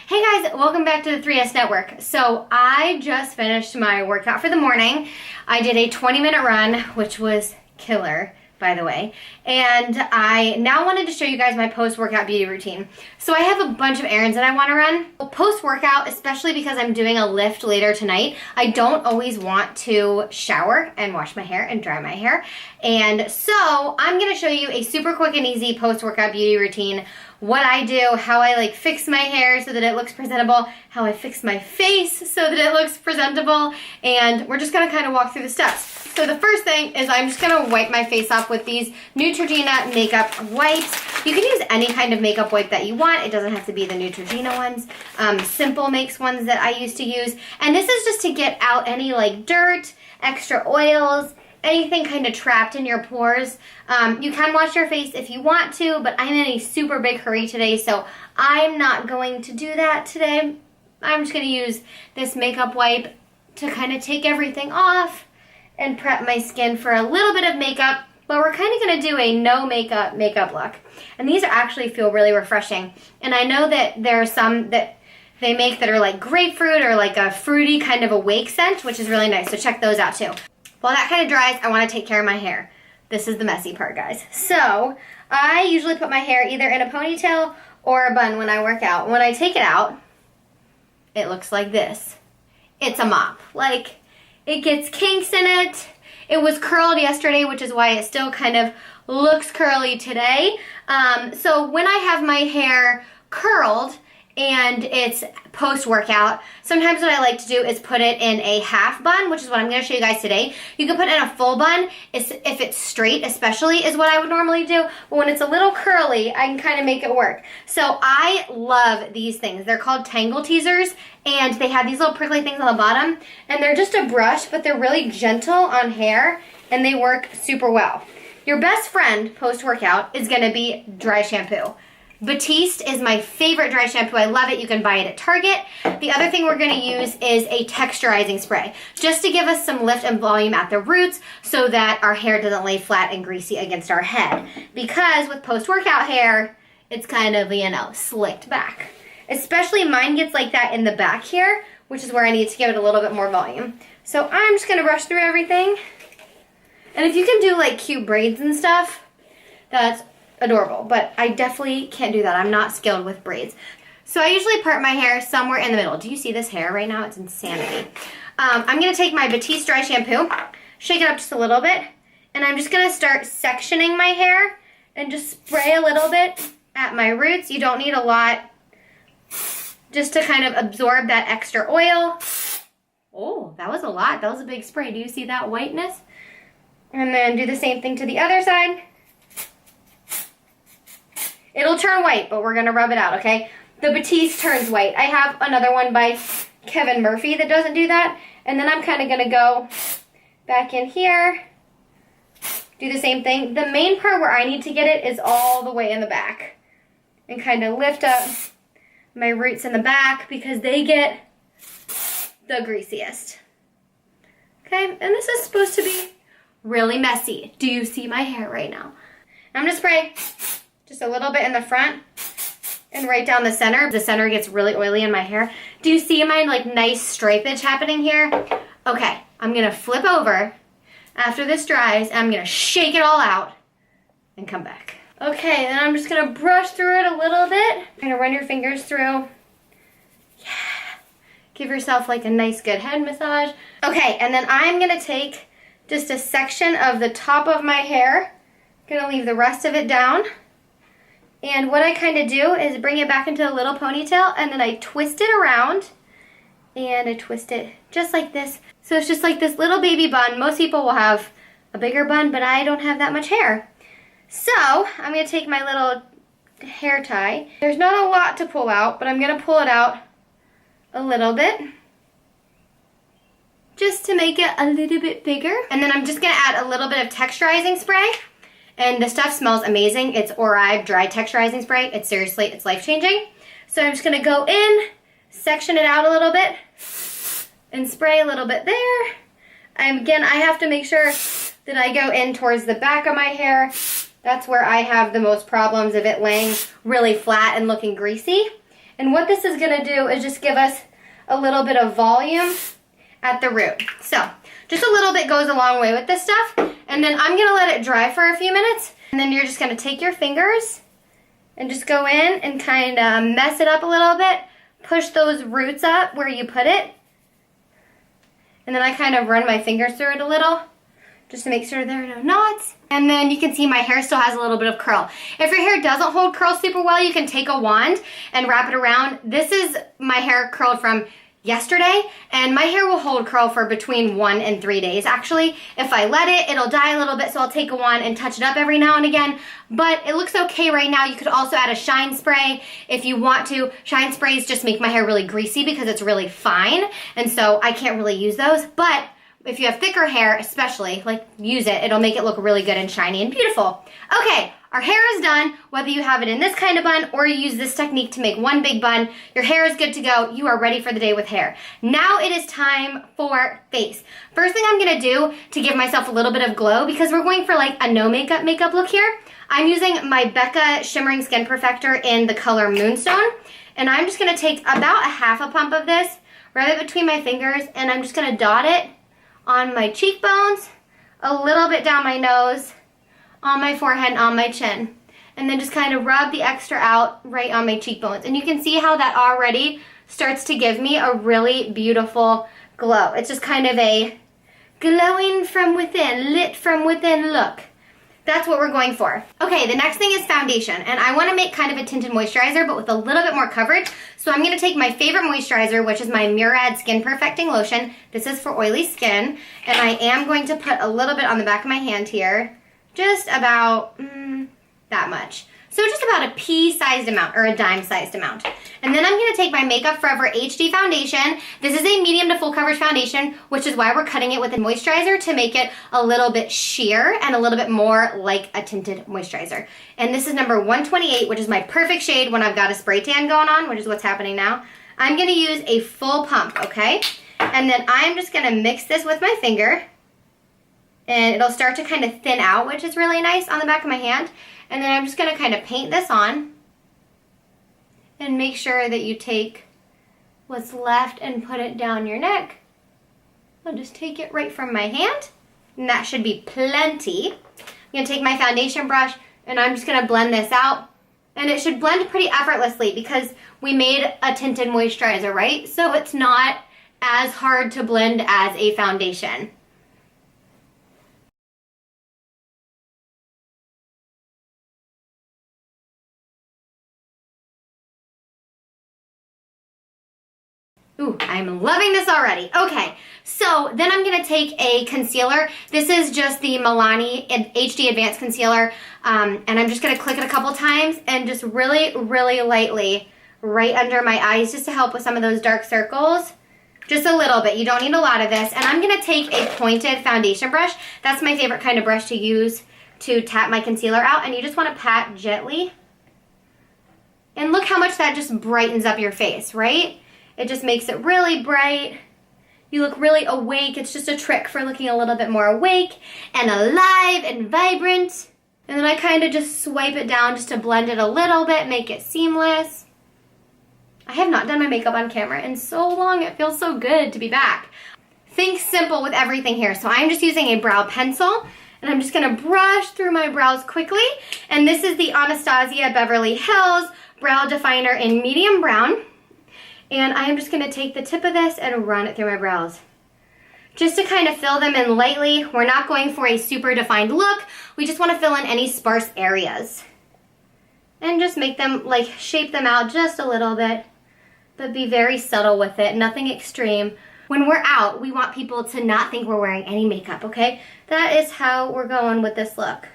Hey guys, welcome back to the 3S Network. So I just finished my workout for the morning. I did a 20-minute run, which was killer, by the way. And I now wanted to show you guys my post-workout beauty routine. So I have a bunch of errands that I want to run. Well, post-workout, especially because I'm doing a lift later tonight, I don't always want to shower and wash my hair and dry my hair. And so I'm going to show you a super quick and easy post-workout beauty routine. What I do, how I fix my hair so that it looks presentable, how I fix my face so that it looks presentable, and we're just gonna kind of walk through the steps. So the first thing is I'm just gonna wipe my face off with these Neutrogena makeup wipes. You can use any kind of makeup wipe that you want. It doesn't have to be the Neutrogena ones. Simple makes ones that I used to use. And this is just to get out any dirt, extra oils, anything kind of trapped in your pores. You can wash your face if you want to, but I'm in a super big hurry today, so I'm not going to do that today. I'm just going to use this makeup wipe to kind of take everything off and prep my skin for a little bit of makeup, but we're kind of going to do a no makeup look. And these actually feel really refreshing. And I know that there are some that they make that are like grapefruit or like a fruity kind of awake scent, which is really nice, so check those out too. While that kind of dries, I want to take care of my hair. This is the messy part, guys. So I usually put my hair either in a ponytail or a bun when I work out. When I take it out, it looks like this. It's a mop. It gets kinks in it. It was curled yesterday, which is why it still kind of looks curly today. So when I have my hair curled and it's post-workout, sometimes what I like to do is put it in a half bun, which is what I'm going to show you guys today. You can put it in a full bun if it's straight, especially, is what I would normally do. But when it's a little curly, I can kind of make it work. So I love these things. They're called Tangle Teasers, and they have these little prickly things on the bottom. And they're just a brush, but they're really gentle on hair, and they work super well. Your best friend post-workout is going to be dry shampoo. Batiste is my favorite dry shampoo. I love it. You can buy it at Target. The other thing we're going to use is a texturizing spray, just to give us some lift and volume at the roots so that our hair doesn't lay flat and greasy against our head. Because with post-workout hair, it's kind of, slicked back. Especially mine gets like that in the back here, which is where I need to give it a little bit more volume. So I'm just going to brush through everything. And if you can do cute braids and stuff, that's adorable, but I definitely can't do that. I'm not skilled with braids. So I usually part my hair somewhere in the middle. Do you see this hair right now? It's insanity. I'm going to take my Batiste dry shampoo, shake it up just a little bit, and I'm just going to start sectioning my hair and just spray a little bit at my roots. You don't need a lot, just to kind of absorb that extra oil. Oh, that was a lot. That was a big spray. Do you see that whiteness? And then do the same thing to the other side. It'll turn white, but we're going to rub it out, okay? The Batiste turns white. I have another one by Kevin Murphy that doesn't do that. And then I'm kind of going to go back in here, do the same thing. The main part where I need to get it is all the way in the back. And kind of lift up my roots in the back because they get the greasiest. Okay, and this is supposed to be really messy. Do you see my hair right now? I'm going to spray just a little bit in the front and right down the center. The center gets really oily in my hair. Do you see my nice stripage happening here? Okay, I'm gonna flip over after this dries and I'm gonna shake it all out and come back. Okay, then I'm just gonna brush through it a little bit. You're gonna run your fingers through. Yeah. Give yourself a nice good head massage. Okay, and then I'm gonna take just a section of the top of my hair. Gonna leave the rest of it down. And what I kind of do is bring it back into a little ponytail and then I twist it around and I twist it just like this. So it's just like this little baby bun. Most people will have a bigger bun, but I don't have that much hair. So I'm going to take my little hair tie. There's not a lot to pull out, but I'm going to pull it out a little bit just to make it a little bit bigger. And then I'm just going to add a little bit of texturizing spray. And the stuff smells amazing. It's Oribe dry texturizing spray. It's seriously, it's life-changing. So I'm just gonna go in, section it out a little bit, and spray a little bit there. And again, I have to make sure that I go in towards the back of my hair. That's where I have the most problems of it laying really flat and looking greasy. And what this is gonna do is just give us a little bit of volume at the root. So just a little bit goes a long way with this stuff. And then I'm gonna let it dry for a few minutes. And then you're just gonna take your fingers and just go in and kind of mess it up a little bit. Push those roots up where you put it. And then I kind of run my fingers through it a little, just to make sure there are no knots. And then you can see my hair still has a little bit of curl. If your hair doesn't hold curl super well, you can take a wand and wrap it around. This is my hair curled from yesterday, and my hair will hold curl for between 1 and 3 days actually. If I let it, it'll die a little bit, so I'll take a wand and touch it up every now and again. But it looks okay right now. You could also add a shine spray if you want to. Shine sprays just make my hair really greasy because it's really fine, and so I can't really use those. But if you have thicker hair, especially, like, use it. It'll make it look really good and shiny and beautiful. Okay, our hair is done. Whether you have it in this kind of bun or you use this technique to make one big bun, your hair is good to go. You are ready for the day with hair. Now it is time for face. First thing I'm gonna do to give myself a little bit of glow, because we're going for like a no makeup look here, I'm using my Becca Shimmering Skin Perfector in the color Moonstone. And I'm just gonna take about a half a pump of this, rub it between my fingers, and I'm just gonna dot it on my cheekbones, a little bit down my nose, on my forehead, and on my chin. And then just kind of rub the extra out right on my cheekbones. And you can see how that already starts to give me a really beautiful glow. It's just kind of a glowing from within, lit from within look. That's what we're going for. Okay, the next thing is foundation. And I want to make kind of a tinted moisturizer, but with a little bit more coverage. So I'm going to take my favorite moisturizer, which is my Murad Skin Perfecting Lotion. This is for oily skin. And I am going to put a little bit on the back of my hand here. Just about that much. So just about a pea-sized amount, or a dime-sized amount. And then I'm going to take my Makeup Forever HD foundation. This is a medium to full coverage foundation, which is why we're cutting it with a moisturizer to make it a little bit sheer and a little bit more like a tinted moisturizer. And this is number 128, which is my perfect shade when I've got a spray tan going on, which is what's happening now. I'm going to use a full pump, okay? And then I'm just going to mix this with my finger. And it'll start to kind of thin out, which is really nice on the back of my hand. And then I'm just going to kind of paint this on and make sure that you take what's left and put it down your neck. I'll just take it right from my hand, and that should be plenty. I'm going to take my foundation brush, and I'm just going to blend this out. And it should blend pretty effortlessly because we made a tinted moisturizer, right? So it's not as hard to blend as a foundation. Ooh, I'm loving this already. Okay, so then I'm going to take a concealer. This is just the Milani HD Advanced Concealer, and I'm just going to click it a couple times and just really, really lightly right under my eyes just to help with some of those dark circles. Just a little bit. You don't need a lot of this. And I'm going to take a pointed foundation brush. That's my favorite kind of brush to use to tap my concealer out, and you just want to pat gently. And look how much that just brightens up your face, right? It just makes it really bright. You look really awake. It's just a trick for looking a little bit more awake and alive and vibrant. And then I kind of just swipe it down just to blend it a little bit, make it seamless. I have not done my makeup on camera in so long. It feels so good to be back. Think simple with everything here. So I'm just using a brow pencil, and I'm just going to brush through my brows quickly. And this is the Anastasia Beverly Hills Brow Definer in medium brown. And I am just going to take the tip of this and run it through my brows. Just to kind of fill them in lightly. We're not going for a super defined look. We just want to fill in any sparse areas. And just make them, like, shape them out just a little bit. But be very subtle with it. Nothing extreme. When we're out, we want people to not think we're wearing any makeup, okay? That is how we're going with this look.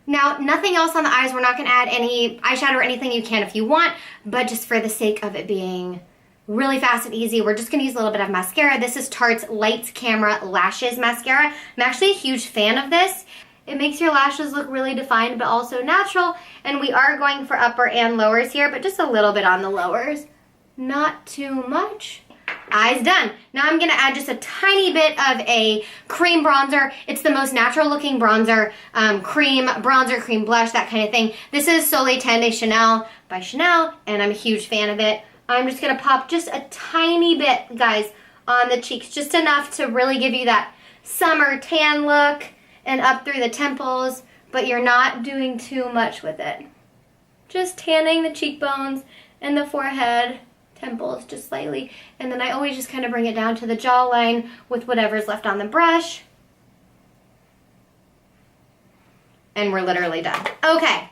Now, nothing else on the eyes. We're not going to add any eyeshadow or anything. You can if you want. But just for the sake of it being really fast and easy, we're just going to use a little bit of mascara. This is Tarte's Lights Camera Lashes Mascara. I'm actually a huge fan of this. It makes your lashes look really defined but also natural. And we are going for upper and lowers here, but just a little bit on the lowers. Not too much. eyes done. Now I'm gonna add just a tiny bit of a cream bronzer. It's the most natural looking bronzer, cream blush, that kind of thing. This is Soleil Tan de Chanel by Chanel, and I'm a huge fan of it. I'm just gonna pop just a tiny bit, guys, on the cheeks, just enough to really give you that summer tan look and up through the temples, but you're not doing too much with it. Just tanning the cheekbones and the forehead, temples just slightly, and then I always just kind of bring it down to the jawline with whatever's left on the brush. And we're literally done. Okay,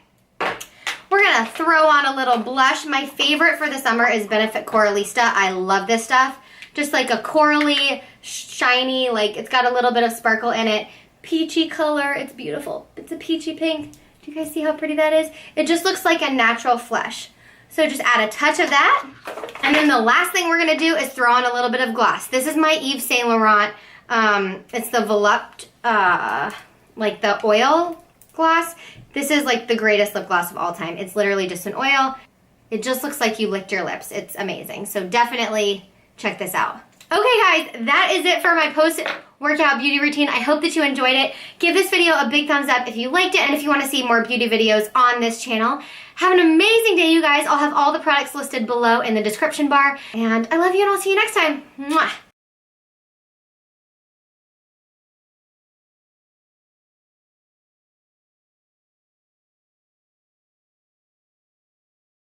we're gonna throw on a little blush. My favorite for the summer is Benefit Coralista. I love this stuff. Just like a corally, shiny, like it's got a little bit of sparkle in it. Peachy color, it's beautiful. It's a peachy pink. Do you guys see how pretty that is? It just looks like a natural flesh. So just add a touch of that. And then the last thing we're gonna do is throw on a little bit of gloss. This is my Yves Saint Laurent. It's the Volupte, like the oil gloss. This is like the greatest lip gloss of all time. It's literally just an oil. It just looks like you licked your lips. It's amazing. So definitely check this out. Okay guys, that is it for my post-workout beauty routine. I hope that you enjoyed it. Give this video a big thumbs up if you liked it and if you want to see more beauty videos on this channel. Have an amazing day, you guys. I'll have all the products listed below in the description bar. And I love you and I'll see you next time. Mwah.